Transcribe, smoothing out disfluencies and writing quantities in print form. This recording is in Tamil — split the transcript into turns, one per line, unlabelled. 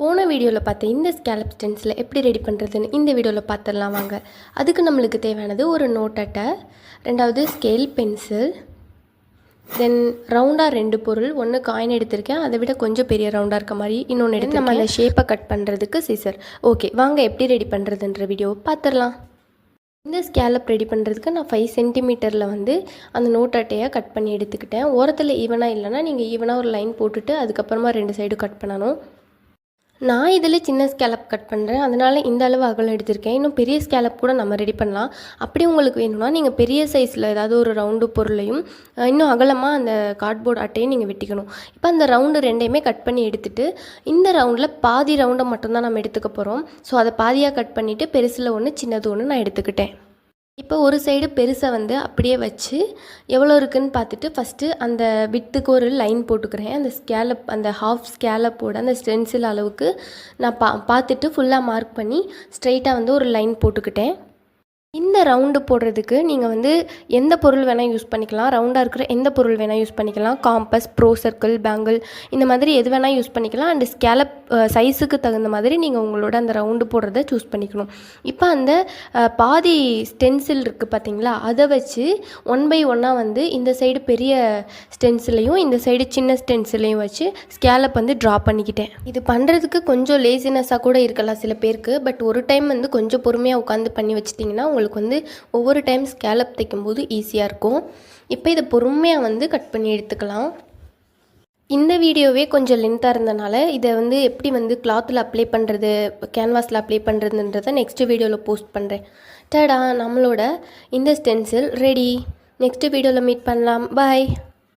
போன வீடியோவில் பார்த்த இந்த ஸ்கேலப் ஸ்டென்ஸில் எப்படி ரெடி பண்ணுறதுன்னு இந்த வீடியோவில் பார்த்துடலாம் வாங்க. அதுக்கு நம்மளுக்கு தேவையானது ஒரு நோட் அட்டை, ரெண்டாவது ஸ்கேல் பென்சில், தென் ரவுண்டாக 2 பொருள், ஒன்று காயின் எடுத்திருக்கேன், அதை விட கொஞ்சம் பெரிய ரவுண்டாக இருக்க மாதிரி இன்னொன்று எடுத்து நம்ம அந்த ஷேப்பை கட் பண்ணுறதுக்கு சிசர். ஓகே, வாங்க எப்படி ரெடி பண்ணுறதுன்ற வீடியோவை பார்த்துடலாம். இந்த ஸ்கேலப் ரெடி பண்ணுறதுக்கு நான் 5 சென்டிமீட்டரில் வந்து அந்த நோட் அட்டையை கட் பண்ணி எடுத்துக்கிட்டேன். ஓரத்தில் ஈவனாக இல்லைன்னா நீங்கள் ஈவனாக ஒரு லைன் போட்டுட்டு அதுக்கப்புறமா 2 சைடும் கட் பண்ணணும். நான் இதில் சின்ன ஸ்கேலப் கட் பண்ணுறேன், அதனால் இந்த அளவு அகலம் எடுத்திருக்கேன். இன்னும் பெரிய ஸ்கேலப் கூட நம்ம ரெடி பண்ணலாம். அப்படி உங்களுக்கு வேணும்னா நீங்கள் பெரிய சைஸில் ஏதாவது ஒரு ரவுண்டு பொருளையும் இன்னும் அகலமாக அந்த கார்ட்போர்ட் அட்டையும் நீங்கள் வெட்டிக்கணும். இப்போ அந்த ரவுண்டு 2யுமே கட் பண்ணி எடுத்துகிட்டு இந்த ரவுண்டில் பாதி ரவுண்டை மட்டும்தான் நம்ம எடுத்துக்க போகிறோம். ஸோ அதை பாதியாக கட் பண்ணிவிட்டு பெருசில் ஒன்று சின்னது ஒன்று நான் எடுத்துக்கிட்டேன். இப்போ ஒரு சைடு பெருசை வந்து அப்படியே வச்சு எவ்வளோ இருக்குதுன்னு பார்த்துட்டு ஃபஸ்ட்டு அந்த விட்டுக்கு ஒரு லைன் போட்டுக்கிறேன். அந்த ஸ்கேலப், அந்த ஹாஃப் ஸ்கேலப்போட அந்த ஸ்டென்சில் அளவுக்கு நான் பார்த்துட்டு ஃபுல்லாக மார்க் பண்ணி ஸ்ட்ரைட்டாக வந்து ஒரு லைன் போட்டுக்கிட்டேன். இந்த ரவுண்டு போடுறதுக்கு நீங்கள் வந்து எந்த பொருள் வேணால் யூஸ் பண்ணிக்கலாம். ரவுண்டாக இருக்கிற எந்த பொருள் வேணால் யூஸ் பண்ணிக்கலாம். காம்பஸ், ப்ரோ சர்க்கிள், பேங்கிள், இந்த மாதிரி எது வேணால் யூஸ் பண்ணிக்கலாம். அண்ட் ஸ்கேலப் சைஸுக்கு தகுந்த மாதிரி நீங்கள் உங்களோட அந்த ரவுண்டு போடுறத சூஸ் பண்ணிக்கணும். இப்போ அந்த பாதி ஸ்டென்சில் இருக்குது பார்த்தீங்களா, அதை வச்சு 1 by 1 வந்து இந்த சைடு பெரிய ஸ்டென்சிலையும் இந்த சைடு சின்ன ஸ்டென்சிலையும் வச்சு ஸ்கேலப் வந்து ட்ரா பண்ணிக்கிட்டேன். இது பண்ணுறதுக்கு கொஞ்சம் லேசினஸாக கூட இருக்கலாம் சில பேருக்கு. பட் ஒரு டைம் வந்து கொஞ்சம் பொறுமையாக உட்காந்து பண்ணி வச்சிட்டிங்கன்னா உங்களுக்கு வந்து ஒவ்வொரு டைம் ஸ்கேலப் தைக்கும்போது ஈஸியாக இருக்கும். இப்போ இதை பொறுமையாக வந்து கட் பண்ணி எடுத்துக்கலாம். இந்த வீடியோவே கொஞ்சம் லென்த்தாக இருந்தனால இதை வந்து எப்படி வந்து கிளாத்தில் அப்ளை பண்ணுறது, கேன்வாஸில் அப்ளை பண்ணுறதுன்றதை நெக்ஸ்ட் வீடியோவில் போஸ்ட் பண்ணுறேன். டடா, நம்மளோட இந்த ஸ்டென்சில் ரெடி. நெக்ஸ்ட் வீடியோவில் மீட் பண்ணலாம். பாய்.